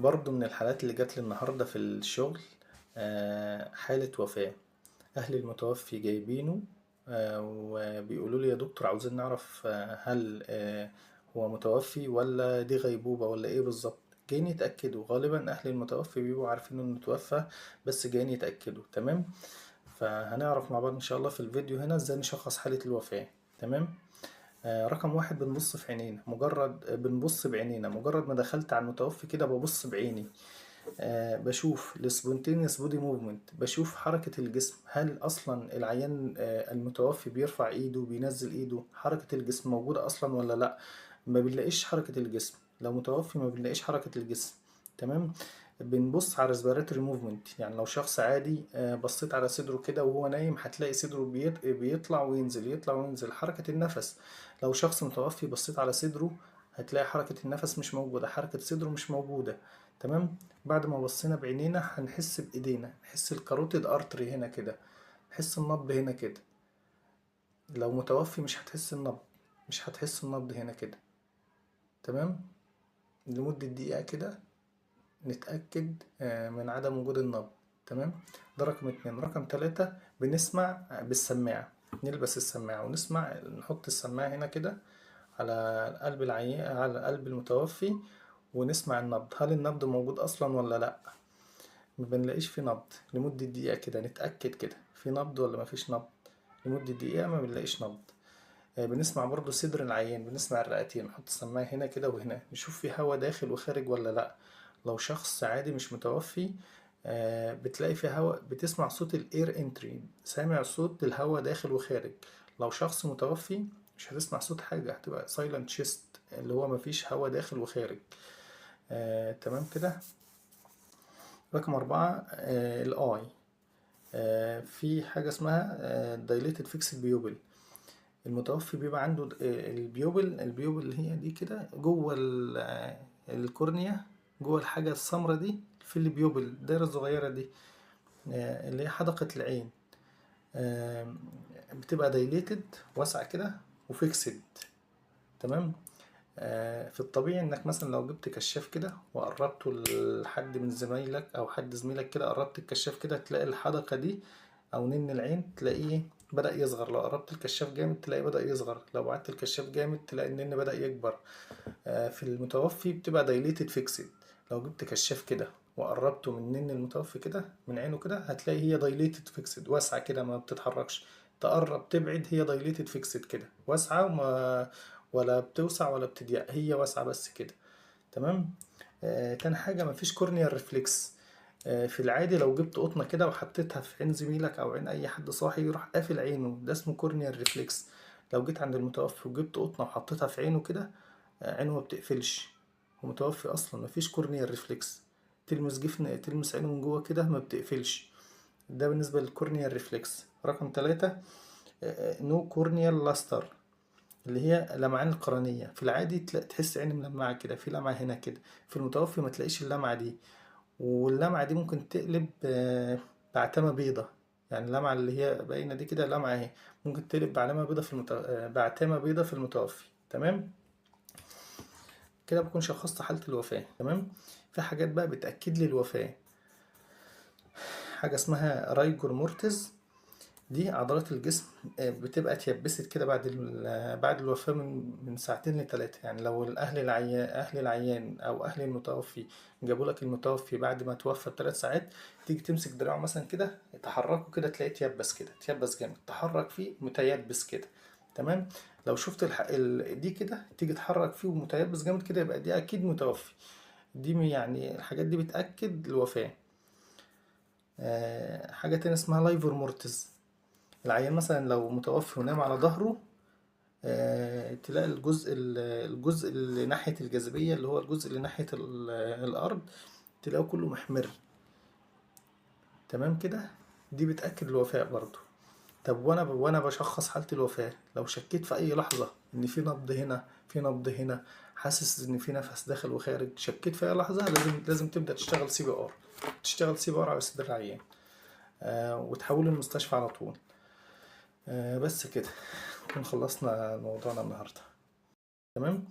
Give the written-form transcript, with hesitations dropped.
برضو من الحالات اللي جات لي النهاردة في الشغل، حالة وفاة. أهل المتوفي جايبينه، وبيقولوا لي يا دكتور عاوزين نعرف هل هو متوفي ولا دي غيبوبة ولا إيه بالظبط. جايين يتأكدوا، غالبا أهل المتوفي بيبقوا عارفين إنه توفى، بس جايين يتأكدوا. تمام. فهنعرف مع بعض إن شاء الله في الفيديو هنا إزاي نشخص حالة الوفاة. تمام. رقم واحد، بنبص في عينينا، بنبص بعينينا مجرد ما دخلت على المتوفي كده ببص بعيني. بشوف السبونتينيوس بودي موفمنت، بشوف حركة الجسم. هل أصلا العيان المتوفي بيرفع إيده بينزل إيده، حركة الجسم موجودة أصلا ولا لأ. ما بنلاقيش حركة الجسم، لو متوفي ما بنلاقيش حركة الجسم. تمام. بنبص على ريسبيراتوري موفمنت، يعني لو شخص عادي بصيت على صدره كده وهو نايم هتلاقي صدره بيطلع وينزل يطلع وينزل، حركة النفس. لو شخص متوفي بصيت على صدره هتلاقي حركة النفس مش موجودة، حركة صدره مش موجودة. تمام. بعد ما بصينا بعينينا هنحس بإيدينا، نحس الكاروتيد ارتري هنا كده، نحس النبض هنا كده. لو متوفي مش هتحس النبض، مش هتحس النبض هنا كده. تمام. لمدة دقيقة كده نتأكد من عدم وجود النبض. تمام. ده رقم اتنين. رقم تلاتة، بنسمع بالسماعة، نلبس السماعة ونسمع، نحط السماعة هنا كده على قلب العيان، على قلب المتوفي، ونسمع النبض. هل النبض موجود أصلا ولا لأ. ما بنلاقيش في نبض لمدة دقيقة كده، نتأكد كده في نبض ولا مفيش نبض. لمدة دقيقة ما بنلاقيش نبض. بنسمع برضو صدر العيان، بنسمع الرئتين، نحط السماعة هنا كده وهنا، نشوف في هوا داخل وخارج ولا لأ. لو شخص عادي مش متوفي بتلاقي في هوا، بتسمع صوت الاير انتري، سامع صوت الهوا داخل وخارج. لو شخص متوفي مش هتسمع صوت حاجة، هتبقى سايلنت شيست، اللي هو مفيش هوا داخل وخارج. تمام كده. رقم أربعة، الآي. في حاجة اسمها dilated fixed pupil. المتوفي بيبقى عنده البيوبل اللي هي دي كده جوه الكورنيا، جوه الحاجة السمرة دي، في البيوبل الدايرة الصغيرة دي اللي هي حدقة العين. آه، بتبقى دايليتد واسعة كده وفيكسد. تمام. في الطبيعي انك مثلا لو جبت كشاف كده وقربته لحد من زمايلك او حد زميلك كده، قربت الكشاف كده تلاقي الحدقة دي او نن العين تلاقيه بدأ يصغر. لو قربت الكشاف جامد تلاقيه بدأ يصغر، لو بعدت الكشاف جامد تلاقي النن بدأ يكبر. في المتوفي بتبقى دايليتد فيكسد. لو جبت كشاف كده وقربته من نن المتوفي كده من عينه كده هتلاقي هي دايليتد فيكسد واسعة كده ما بتتحركش. تقرب تبعد هي دايليتد فيكسد كده واسعة، وما ولا بتوسع ولا بتضيق، هي واسعة بس كده. تمام. تاني حاجة، مفيش كورنيال ريفلكس. في العادي لو جبت قطنة كده وحطيتها في عين زميلك أو عين أي حد صاحي يروح قافل عينه، ده اسمه كورنيال ريفلكس. لو جيت عند المتوفي وجبت قطنة وحطيتها في عينه كده عينه ما بتقفلش، هو متوفي أصلا مفيش كورنيال ريفلكس. تلمس جفن، تلمس عينه من جوه كده ما بتقفلش. ده بالنسبة للكورنيال ريفلكس. رقم تلاتة، نو كورنيال لاستر، اللي هي لمعان القرنية. في العادي تحس عين ملمعة كده، في لمعة هنا كده. في المتوفي ما تلاقيش اللمعة دي، واللمعة دي ممكن تقلب بعتمة بيضة. يعني اللمعة اللي هي باينة دي كده لمعة اهي، ممكن تقلب بعلامة بيضة في بعتمة بيضة في المتوفي. تمام. كده بكون شخصت حالة الوفاة. تمام. في حاجات بقى بتأكد لي الوفاة، حاجة اسمها رايجور مورتز. دي عضلات الجسم بتبقى اتيبست كده بعد الوفاة من ساعتين لتلاتة. يعني لو أهل العيان أو أهل المتوفي جابوا لك المتوفي بعد ما توفى ب3 ساعات، تيجي تمسك دراعه مثلا كده تحركه كده تلاقيه اتيبس كده، اتيبس جامد، تحرك فيه متيبس كده. تمام. لو شفت دي كده تيجي تحرك فيه ومتيبس جامد كده يبقى دي أكيد متوفي. دي يعني الحاجات دي بتأكد الوفاة. حاجة تانية اسمها لايفر مورتز. العيان مثلا لو متوفي ونام على ظهره تلاقي الجزء اللي ناحية الجاذبية، اللي هو الجزء اللي ناحية الأرض، تلاقيه كله محمر. تمام كده. دي بتأكد الوفاة برضو. طب وانا بشخص حالة الوفاة، لو شكيت في أي لحظة إن في نبض هنا في نبض هنا، حاسس إن في نفس داخل وخارج، شكيت في أي لحظة لازم تبدأ تشتغل سي بي آر، تشتغل سي بي آر على صدر العيان وتحوله المستشفى على طول. بس كده نكون خلصنا موضوعنا النهاردة. تمام.